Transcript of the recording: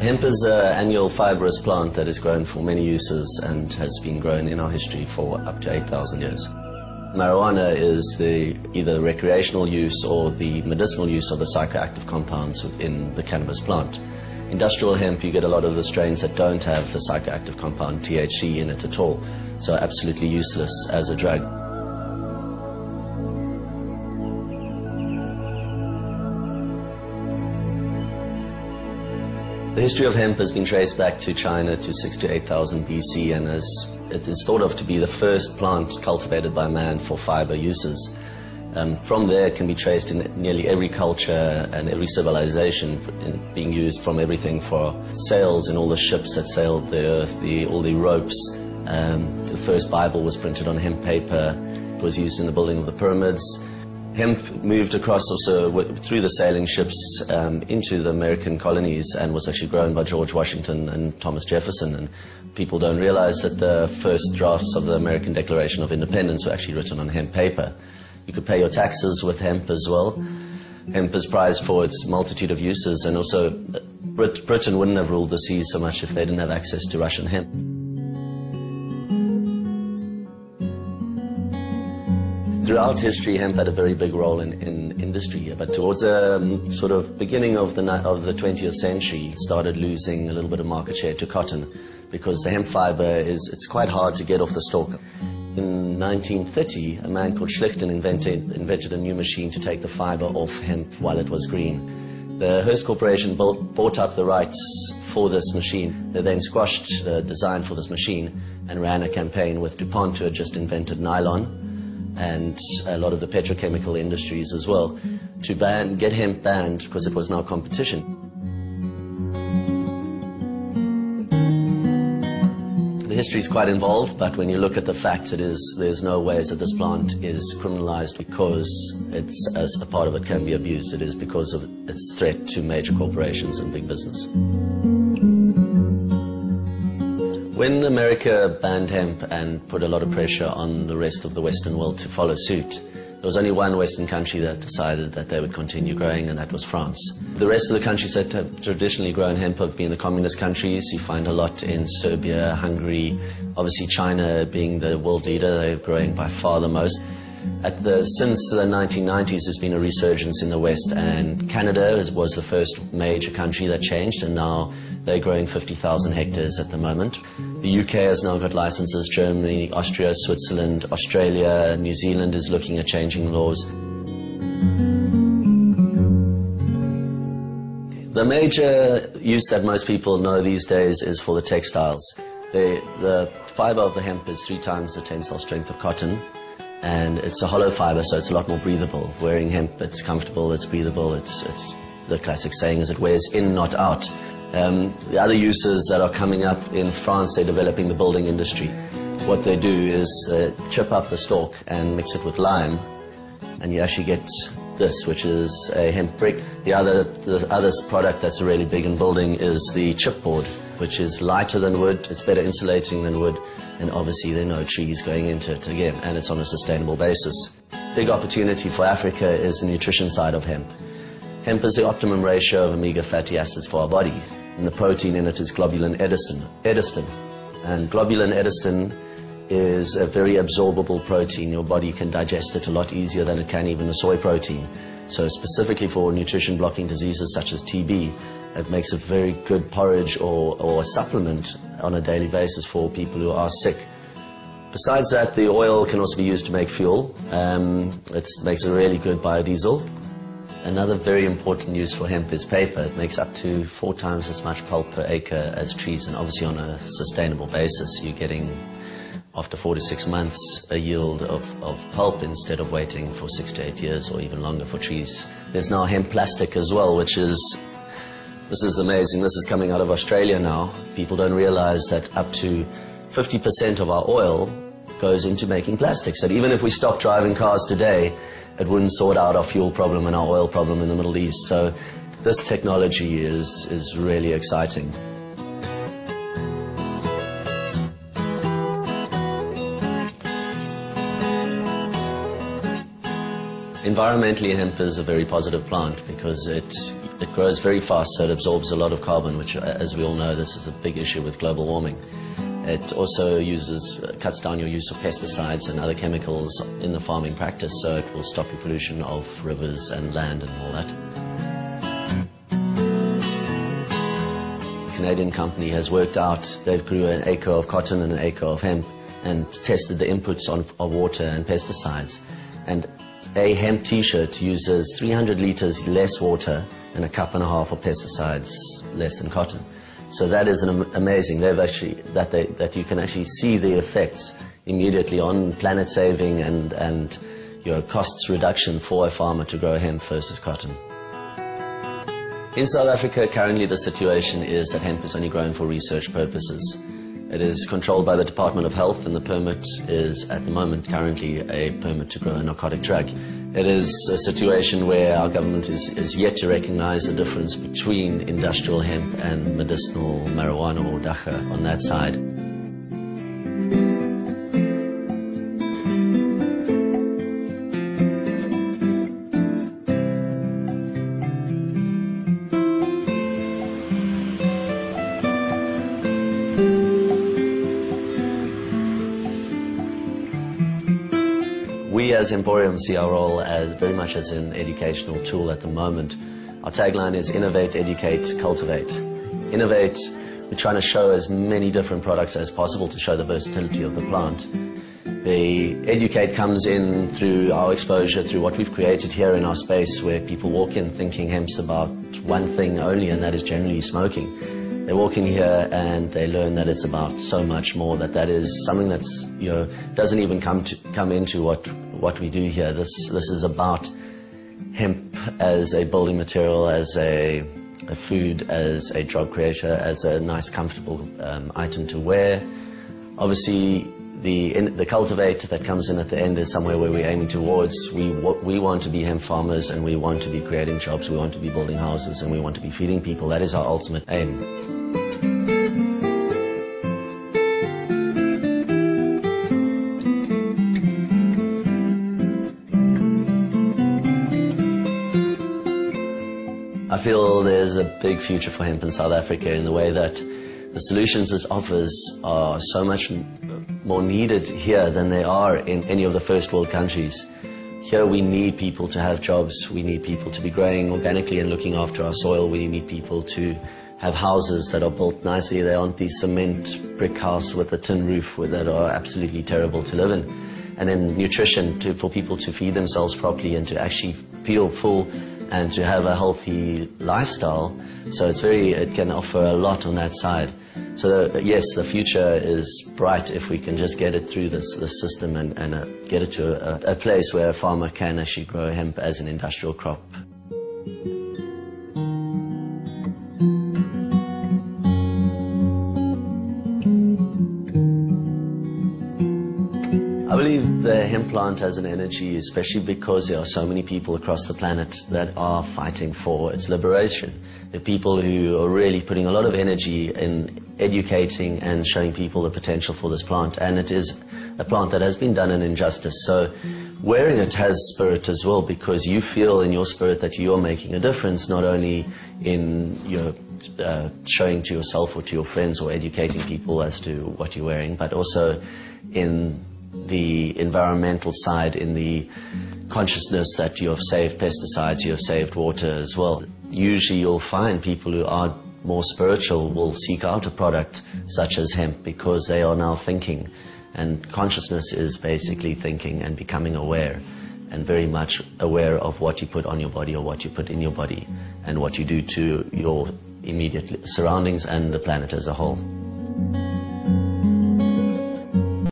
Hemp is an annual fibrous plant that is grown for many uses and has been grown in our history for up to 8,000 years. Marijuana is either the recreational use or the medicinal use of the psychoactive compounds within the cannabis plant. Industrial hemp, you get a lot of the strains that don't have the psychoactive compound THC in it at all, so absolutely useless as a drug. The history of hemp has been traced back to China to 6,000 to 8,000 BC, and it is thought of to be the first plant cultivated by man for fiber uses. From there it can be traced in nearly every culture and every civilization, being used from everything for sails in all the ships that sailed the earth, all the ropes. The first Bible was printed on hemp paper. It was used in the building of the pyramids. Hemp moved across also through the sailing ships into the American colonies and was actually grown by George Washington and Thomas Jefferson. And people don't realize that the first drafts of the American Declaration of Independence were actually written on hemp paper. You could pay your taxes with hemp as well. Hemp is prized for its multitude of uses, and also Britain wouldn't have ruled the seas so much if they didn't have access to Russian hemp. Throughout history, hemp had a very big role in industry, but towards the sort of beginning of the 20th century, it started losing a little bit of market share to cotton, because the hemp fiber it's quite hard to get off the stalk. In 1930, a man called Schlichten invented a new machine to take the fiber off hemp while it was green. The Hearst Corporation bought up the rights for this machine. They then squashed the design for this machine and ran a campaign with DuPont, who had just invented nylon, and a lot of the petrochemical industries as well, to get hemp banned because it was now competition. The history is quite involved, but when you look at the facts, there's no ways that this plant is criminalized because a part of it can be abused. It is because of its threat to major corporations and big business. When America banned hemp and put a lot of pressure on the rest of the Western world to follow suit, there was only one Western country that decided that they would continue growing, and that was France. The rest of the countries that have traditionally grown hemp have been the communist countries. You find a lot in Serbia, Hungary, obviously China being the world leader. They're growing by far the most. Since the 1990s, there's been a resurgence in the West, and Canada was the first major country that changed, and now they're growing 50,000 hectares at the moment. The UK has now got licenses. Germany, Austria, Switzerland, Australia, New Zealand is looking at changing laws. The major use that most people know these days is for the textiles. The fiber of the hemp is 3 times the tensile strength of cotton, and it's a hollow fiber, so it's a lot more breathable. Wearing hemp, it's comfortable, it's breathable, it's the classic saying is it wears in, not out. The other uses that are coming up in France, they're developing the building industry. What they do is chip up the stalk and mix it with lime, and you actually get this, which is a hemp brick. The other product that's really big in building is the chipboard, which is lighter than wood, it's better insulating than wood, and obviously there are no trees going into it again, and it's on a sustainable basis. Big opportunity for Africa is the nutrition side of hemp. Hemp is the optimum ratio of omega fatty acids for our body, and the protein in it is globulin edestin. And globulin edestin is a very absorbable protein. Your body can digest it a lot easier than it can even a soy protein. So specifically for nutrition blocking diseases such as TB, it makes a very good porridge or a supplement on a daily basis for people who are sick. Besides that, the oil can also be used to make fuel. It makes a really good biodiesel. Another very important use for hemp is paper. It makes up to 4 times as much pulp per acre as trees, and obviously on a sustainable basis. You're getting, after 4 to 6 months, a yield of pulp instead of waiting for 6 to 8 years or even longer for trees. There's now hemp plastic as well, this is amazing. This is coming out of Australia now. People don't realize that up to 50% of our oil goes into making plastics. And even if we stop driving cars today, it wouldn't sort out our fuel problem and our oil problem in the Middle East. So this technology is really exciting. Environmentally, hemp is a very positive plant because it grows very fast, so it absorbs a lot of carbon, which, as we all know, this is a big issue with global warming. It also cuts down your use of pesticides and other chemicals in the farming practice, so it will stop the pollution of rivers and land and all that. A Canadian company has worked out, they've grew an acre of cotton and an acre of hemp and tested the inputs of water and pesticides. And a hemp t-shirt uses 300 liters less water and a cup and a half of pesticides less than cotton. So that is amazing. That you can actually see the effects immediately on planet saving and costs reduction for a farmer to grow hemp versus cotton. In South Africa, currently the situation is that hemp is only grown for research purposes. It is controlled by the Department of Health, and the permit is, at the moment, currently a permit to grow a narcotic drug. It is a situation where our government is yet to recognize the difference between industrial hemp and medicinal marijuana or dacha on that side. We as Emporium see our role as very much as an educational tool at the moment. Our tagline is innovate, educate, cultivate. Innovate, we're trying to show as many different products as possible to show the versatility of the plant. The educate comes in through our exposure, through what we've created here in our space, where people walk in thinking hemp's about one thing only, and that is generally smoking. They walk in here and they learn that it's about so much more, that is something that's, doesn't even come into what we do here. This is about hemp as a building material, as a food, as a job creator, as a nice, comfortable item to wear. Obviously, the cultivate that comes in at the end is somewhere where we're aiming towards. We want to be hemp farmers, and we want to be creating jobs, we want to be building houses, and we want to be feeding people. That is our ultimate aim. I feel there's a big future for hemp in South Africa in the way that the solutions it offers are so much more needed here than they are in any of the first world countries. Here we need people to have jobs, we need people to be growing organically and looking after our soil, we need people to have houses that are built nicely. They aren't these cement brick house with a tin roof that are absolutely terrible to live in. And then nutrition for people to feed themselves properly and to actually feel full and to have a healthy lifestyle. So it can offer a lot on that side. So yes, the future is bright if we can just get it through this system and get it to a place where a farmer can actually grow hemp as an industrial crop. I believe the hemp plant has an energy, especially because there are so many people across the planet that are fighting for its liberation. There are people who are really putting a lot of energy in educating and showing people the potential for this plant, and it is a plant that has been done an injustice. So wearing it has spirit as well, because you feel in your spirit that you are making a difference, not only in your showing to yourself or to your friends or educating people as to what you're wearing, but also in the environmental side, in the consciousness that you have saved pesticides, you have saved water as well. Usually you'll find people who are more spiritual will seek out a product such as hemp because they are now thinking, and consciousness is basically thinking and becoming aware, and very much aware of what you put on your body or what you put in your body and what you do to your immediate surroundings and the planet as a whole.